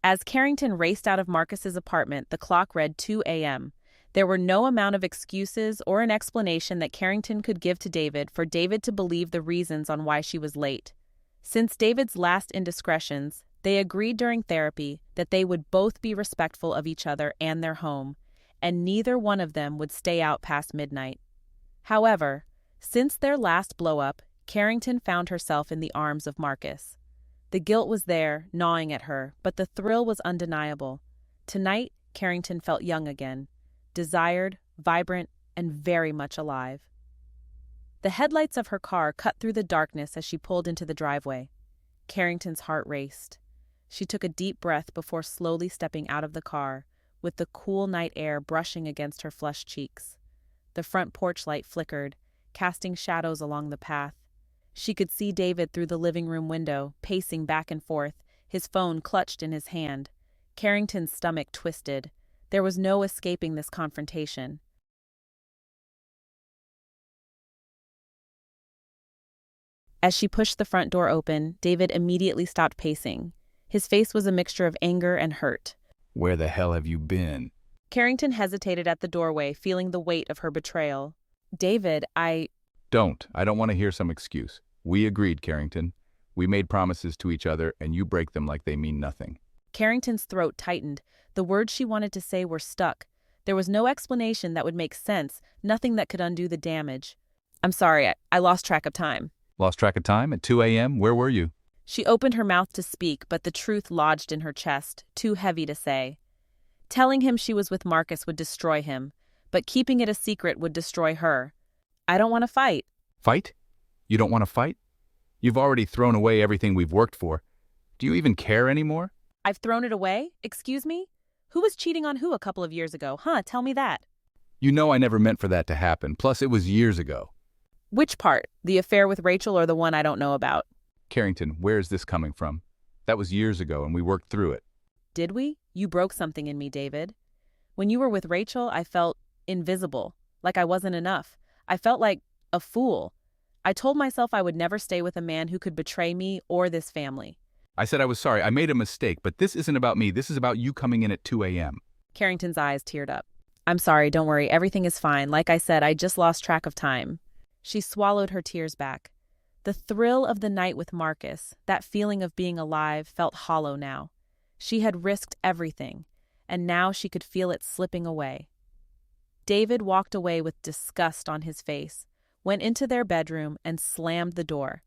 As Kerrington raced out of Marcus's apartment, the clock read 2 a.m. There were no amount of excuses or an explanation that Kerrington could give to David for David to believe the reasons on why she was late. Since David's last indiscretions, they agreed during therapy that they would both be respectful of each other and their home, and neither one of them would stay out past midnight. However, since their last blow-up, Kerrington found herself in the arms of Marcus. The guilt was there, gnawing at her, but the thrill was undeniable. Tonight, Kerrington felt young again, desired, vibrant, and very much alive. The headlights of her car cut through the darkness as she pulled into the driveway. Kerrington's heart raced. She took a deep breath before slowly stepping out of the car, with the cool night air brushing against her flushed cheeks. The front porch light flickered, casting shadows along the path. She could see David through the living room window, pacing back and forth, his phone clutched in his hand. Kerrington's stomach twisted. There was no escaping this confrontation. As she pushed the front door open, David immediately stopped pacing. His face was a mixture of anger and hurt. Where the hell have you been? Kerrington hesitated at the doorway, feeling the weight of her betrayal. David, I don't want to hear some excuse. We agreed, Kerrington. We made promises to each other, and you break them like they mean nothing. Kerrington's throat tightened. The words she wanted to say were stuck. There was no explanation that would make sense, nothing that could undo the damage. I'm sorry, I lost track of time. Lost track of time? At 2 a.m.? Where were you? She opened her mouth to speak, but the truth lodged in her chest, too heavy to say. Telling him she was with Marcus would destroy him, but keeping it a secret would destroy her. I don't want to fight. Fight? You don't want to fight? You've already thrown away everything we've worked for. Do you even care anymore? I've thrown it away? Excuse me? Who was cheating on who a couple of years ago? Tell me that. You know I never meant for that to happen, plus it was years ago. Which part? The affair with Rachel or the one I don't know about? Kerrington, where is this coming from? That was years ago and we worked through it. Did we? You broke something in me, David. When you were with Rachel, I felt invisible, like I wasn't enough. I felt like a fool. I told myself I would never stay with a man who could betray me or this family. I said I was sorry. I made a mistake, but this isn't about me. This is about you coming in at 2 a.m. Kerrington's eyes teared up. I'm sorry, don't worry. Everything is fine. Like I said, I just lost track of time. She swallowed her tears back. The thrill of the night with Marcus, that feeling of being alive, felt hollow now. She had risked everything, and now she could feel it slipping away. David walked away with disgust on his face, went into their bedroom, and slammed the door.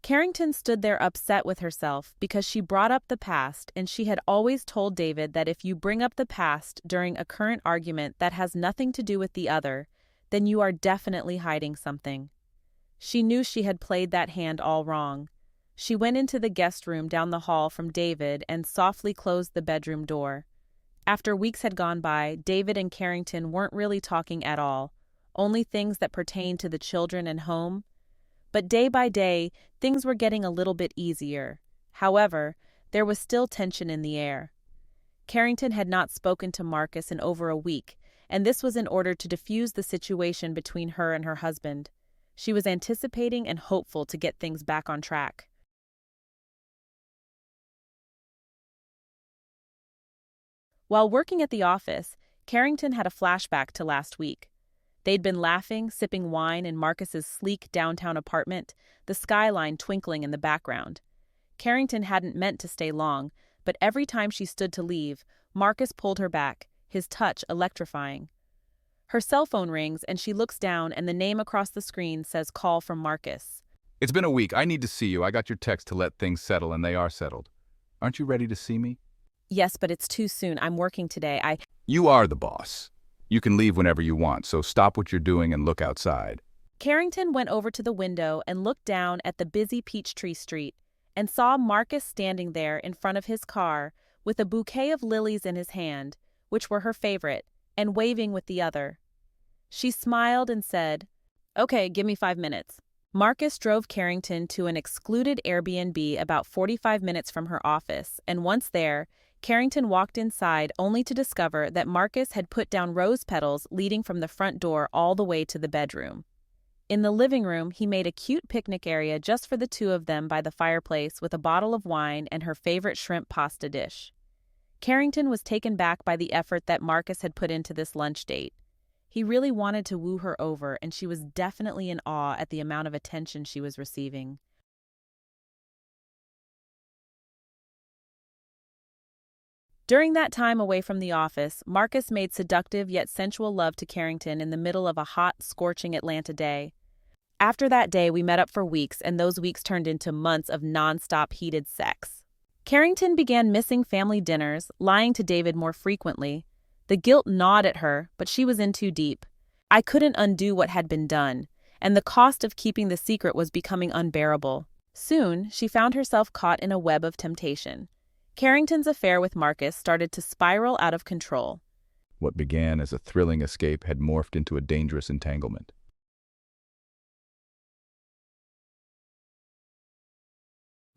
Kerrington stood there upset with herself because she brought up the past, and she had always told David that if you bring up the past during a current argument that has nothing to do with the other, then you are definitely hiding something. She knew she had played that hand all wrong. She went into the guest room down the hall from David and softly closed the bedroom door. After weeks had gone by, David and Kerrington weren't really talking at all, only things that pertained to the children and home. But day by day, things were getting a little bit easier. However, there was still tension in the air. Kerrington had not spoken to Marcus in over a week, and this was in order to diffuse the situation between her and her husband. She was anticipating and hopeful to get things back on track. While working at the office, Kerrington had a flashback to last week. They'd been laughing, sipping wine in Marcus's sleek downtown apartment, the skyline twinkling in the background. Kerrington hadn't meant to stay long, but every time she stood to leave, Marcus pulled her back, his touch electrifying. Her cell phone rings and she looks down and the name across the screen says call from Marcus. It's been a week. I need to see you. I got your text to let things settle, and they are settled. Aren't you ready to see me? Yes, but it's too soon. I'm working today. You are the boss. You can leave whenever you want, so stop what you're doing and look outside. Kerrington went over to the window and looked down at the busy Peachtree Street and saw Marcus standing there in front of his car with a bouquet of lilies in his hand, which were her favorite, and waving with the other. She smiled and said, "Okay, give me 5 minutes." Marcus drove Kerrington to an excluded Airbnb about 45 minutes from her office, and once there, Kerrington walked inside only to discover that Marcus had put down rose petals leading from the front door all the way to the bedroom. In the living room, he made a cute picnic area just for the two of them by the fireplace with a bottle of wine and her favorite shrimp pasta dish. Kerrington was taken back by the effort that Marcus had put into this lunch date. He really wanted to woo her over, and she was definitely in awe at the amount of attention she was receiving. During that time away from the office, Marcus made seductive yet sensual love to Kerrington in the middle of a hot, scorching Atlanta day. After that day, we met up for weeks, and those weeks turned into months of non-stop heated sex. Kerrington began missing family dinners, lying to David more frequently. The guilt gnawed at her, but she was in too deep. I couldn't undo what had been done, and the cost of keeping the secret was becoming unbearable. Soon, she found herself caught in a web of temptation. Kerrington's affair with Marcus started to spiral out of control. What began as a thrilling escape had morphed into a dangerous entanglement.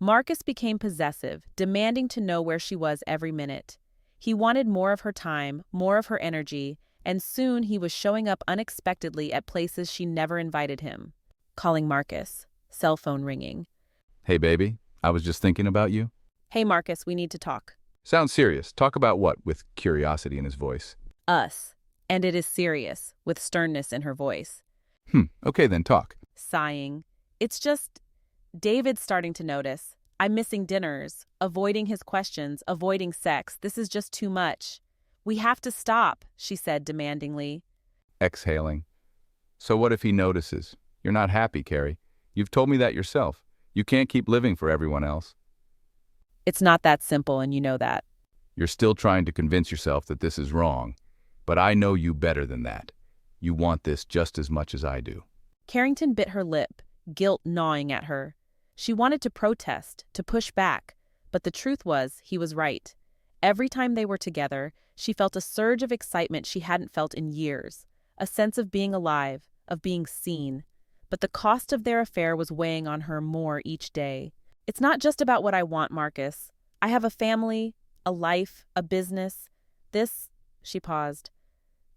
Marcus became possessive, demanding to know where she was every minute. He wanted more of her time, more of her energy, and soon he was showing up unexpectedly at places she never invited him. Calling Marcus. Cell phone ringing. Hey, baby, I was just thinking about you. Hey, Marcus, we need to talk. Sounds serious. Talk about what? With curiosity in his voice. Us. And it is serious, with sternness in her voice. Okay then, talk. Sighing. It's just, David's starting to notice. I'm missing dinners, avoiding his questions, avoiding sex. This is just too much. We have to stop, she said demandingly. Exhaling. So what if he notices? You're not happy, Carrie. You've told me that yourself. You can't keep living for everyone else. It's not that simple, and you know that. You're still trying to convince yourself that this is wrong, but I know you better than that. You want this just as much as I do. Kerrington bit her lip, guilt gnawing at her. She wanted to protest, to push back, but the truth was, he was right. Every time they were together, she felt a surge of excitement she hadn't felt in years, a sense of being alive, of being seen. But the cost of their affair was weighing on her more each day. It's not just about what I want, Marcus. I have a family, a life, a business. She paused.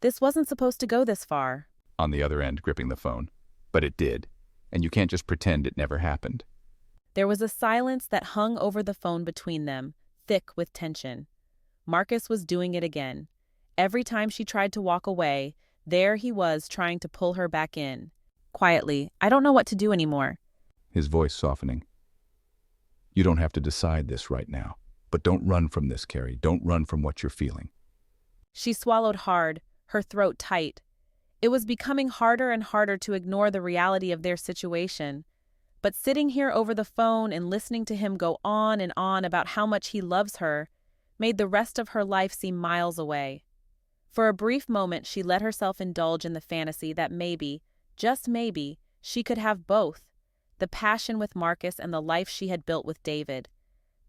This wasn't supposed to go this far. On the other end, gripping the phone. But it did, and you can't just pretend it never happened. There was a silence that hung over the phone between them, thick with tension. Marcus was doing it again. Every time she tried to walk away, there he was trying to pull her back in. Quietly, I don't know what to do anymore. His voice softening. You don't have to decide this right now. But don't run from this, Carrie. Don't run from what you're feeling. She swallowed hard, her throat tight. It was becoming harder and harder to ignore the reality of their situation. But sitting here over the phone and listening to him go on and on about how much he loves her made the rest of her life seem miles away. For a brief moment, she let herself indulge in the fantasy that maybe, just maybe, she could have both, the passion with Marcus and the life she had built with David.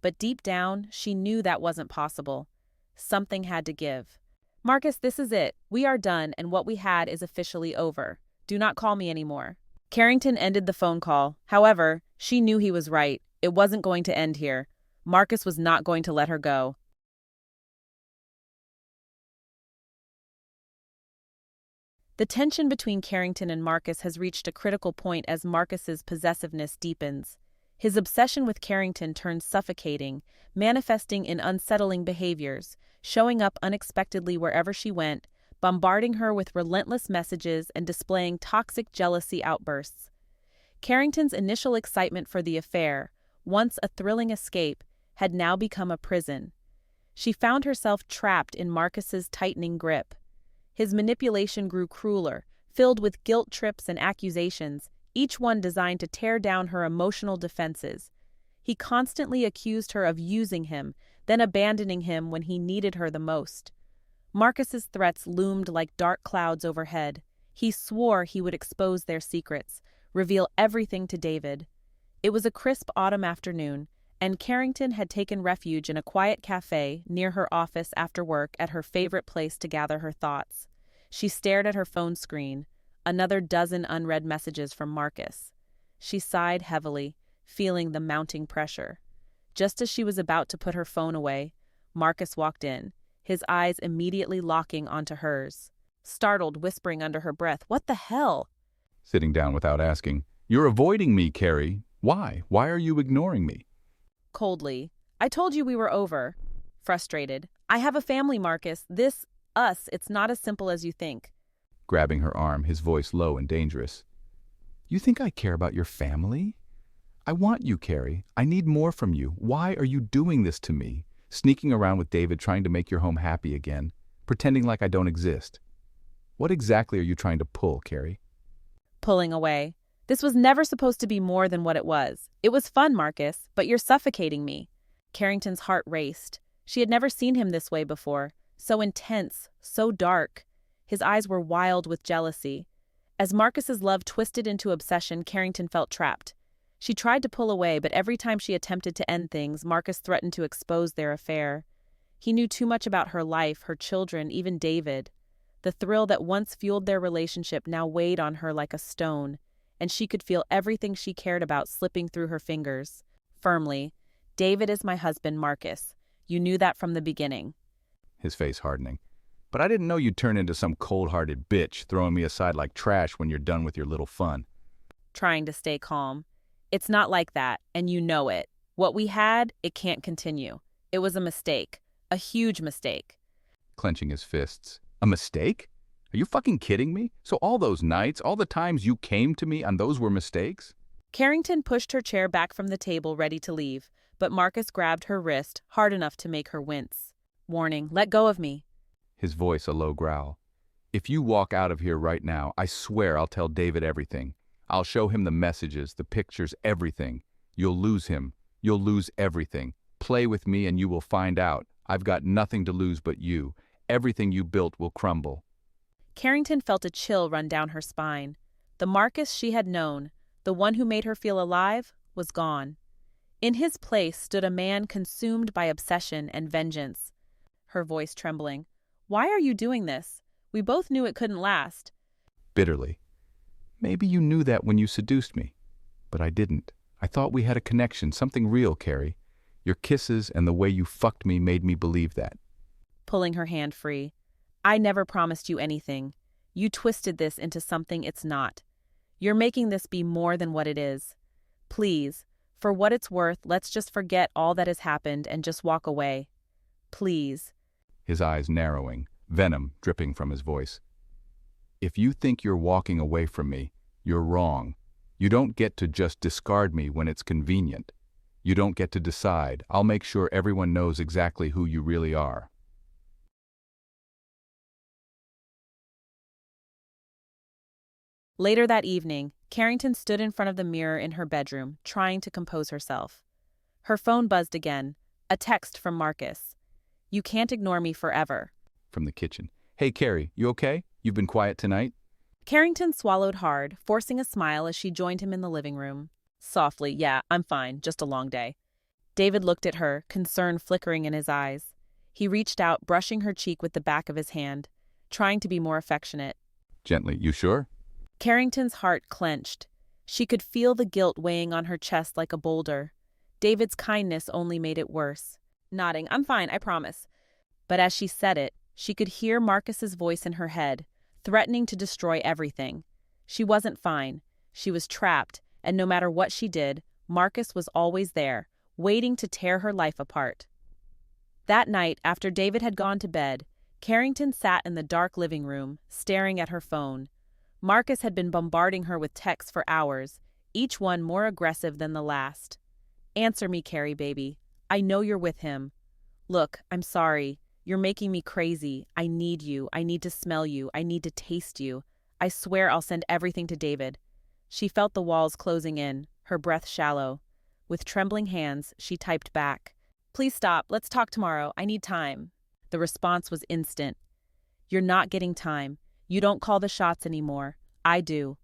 But deep down, she knew that wasn't possible. Something had to give. Marcus, this is it. We are done, and what we had is officially over. Do not call me anymore. Kerrington ended the phone call. However, she knew he was right. It wasn't going to end here. Marcus was not going to let her go. The tension between Kerrington and Marcus has reached a critical point as Marcus's possessiveness deepens. His obsession with Kerrington turns suffocating, manifesting in unsettling behaviors, showing up unexpectedly wherever she went, bombarding her with relentless messages and displaying toxic jealousy outbursts. Kerrington's initial excitement for the affair, once a thrilling escape, had now become a prison. She found herself trapped in Marcus's tightening grip. His manipulation grew crueler, filled with guilt trips and accusations, each one designed to tear down her emotional defenses. He constantly accused her of using him, then abandoning him when he needed her the most. Marcus's threats loomed like dark clouds overhead. He swore he would expose their secrets, reveal everything to David. It was a crisp autumn afternoon, and Kerrington had taken refuge in a quiet cafe near her office after work at her favorite place to gather her thoughts. She stared at her phone screen, another dozen unread messages from Marcus. She sighed heavily, feeling the mounting pressure. Just as she was about to put her phone away, Marcus walked in, his eyes immediately locking onto hers. Startled, whispering under her breath, "What the hell?" sitting down without asking. You're avoiding me, Carrie. Why? Why are you ignoring me? Coldly. I told you we were over. Frustrated. I have a family, Marcus. It's not as simple as you think. Grabbing her arm, his voice low and dangerous. You think I care about your family? I want you, Carrie. I need more from you. Why are you doing this to me? Sneaking around with David trying to make your home happy again, pretending like I don't exist. What exactly are you trying to pull, Carrie? Pulling away. This was never supposed to be more than what it was. It was fun, Marcus, but you're suffocating me. Kerrington's heart raced. She had never seen him this way before. So intense, so dark. His eyes were wild with jealousy. As Marcus's love twisted into obsession, Kerrington felt trapped. She tried to pull away, but every time she attempted to end things, Marcus threatened to expose their affair. He knew too much about her life, her children, even David. The thrill that once fueled their relationship now weighed on her like a stone, and she could feel everything she cared about slipping through her fingers. Firmly, David is my husband, Marcus. You knew that from the beginning. His face hardening. But I didn't know you'd turn into some cold-hearted bitch, throwing me aside like trash when you're done with your little fun. Trying to stay calm. It's not like that, and you know it. What we had, it can't continue. It was a mistake. A huge mistake. Clenching his fists. A mistake? Are you fucking kidding me? So all those nights, all the times you came to me, and those were mistakes? Kerrington pushed her chair back from the table, ready to leave, but Marcus grabbed her wrist, hard enough to make her wince. Warning, let go of me. His voice a low growl. If you walk out of here right now, I swear I'll tell David everything. I'll show him the messages, the pictures, everything. You'll lose him. You'll lose everything. Play with me and you will find out. I've got nothing to lose but you. Everything you built will crumble. Kerrington felt a chill run down her spine. The Marcus she had known, the one who made her feel alive, was gone. In his place stood a man consumed by obsession and vengeance. Her voice trembling. Why are you doing this? We both knew it couldn't last. Bitterly. Maybe you knew that when you seduced me. But I didn't. I thought we had a connection, something real, Carrie. Your kisses and the way you fucked me made me believe that. Pulling her hand free. I never promised you anything. You twisted this into something it's not. You're making this be more than what it is. Please, for what it's worth, let's just forget all that has happened and just walk away. Please. His eyes narrowing, venom dripping from his voice. If you think you're walking away from me, you're wrong. You don't get to just discard me when it's convenient. You don't get to decide. I'll make sure everyone knows exactly who you really are. Later that evening, Kerrington stood in front of the mirror in her bedroom, trying to compose herself. Her phone buzzed again, a text from Marcus. You can't ignore me forever. From the kitchen. Hey, Carrie, you okay? You've been quiet tonight? Kerrington swallowed hard, forcing a smile as she joined him in the living room. Softly, yeah, I'm fine, just a long day. David looked at her, concern flickering in his eyes. He reached out, brushing her cheek with the back of his hand, trying to be more affectionate. Gently, you sure? Kerrington's heart clenched. She could feel the guilt weighing on her chest like a boulder. David's kindness only made it worse. Nodding, I'm fine, I promise. But as she said it, she could hear Marcus's voice in her head, threatening to destroy everything. She wasn't fine. She was trapped, and no matter what she did, Marcus was always there, waiting to tear her life apart. That night, after David had gone to bed, Kerrington sat in the dark living room, staring at her phone. Marcus had been bombarding her with texts for hours, each one more aggressive than the last. Answer me, Carrie, baby. I know you're with him. Look, I'm sorry. You're making me crazy. I need you. I need to smell you. I need to taste you. I swear I'll send everything to David. She felt the walls closing in, her breath shallow. With trembling hands, she typed back. Please stop. Let's talk tomorrow. I need time. The response was instant. You're not getting time. You don't call the shots anymore. I do.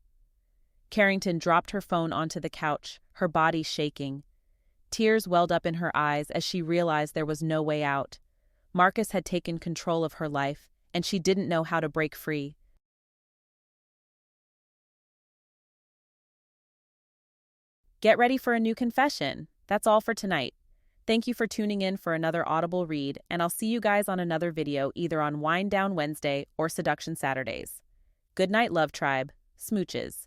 Kerrington dropped her phone onto the couch, her body shaking. Tears welled up in her eyes as she realized there was no way out. Marcus had taken control of her life, and she didn't know how to break free. Get ready for a new confession. That's all for tonight. Thank you for tuning in for another Audible read, and I'll see you guys on another video either on Wind Down Wednesday or Seduction Saturdays. Good night, Love Tribe. Smooches.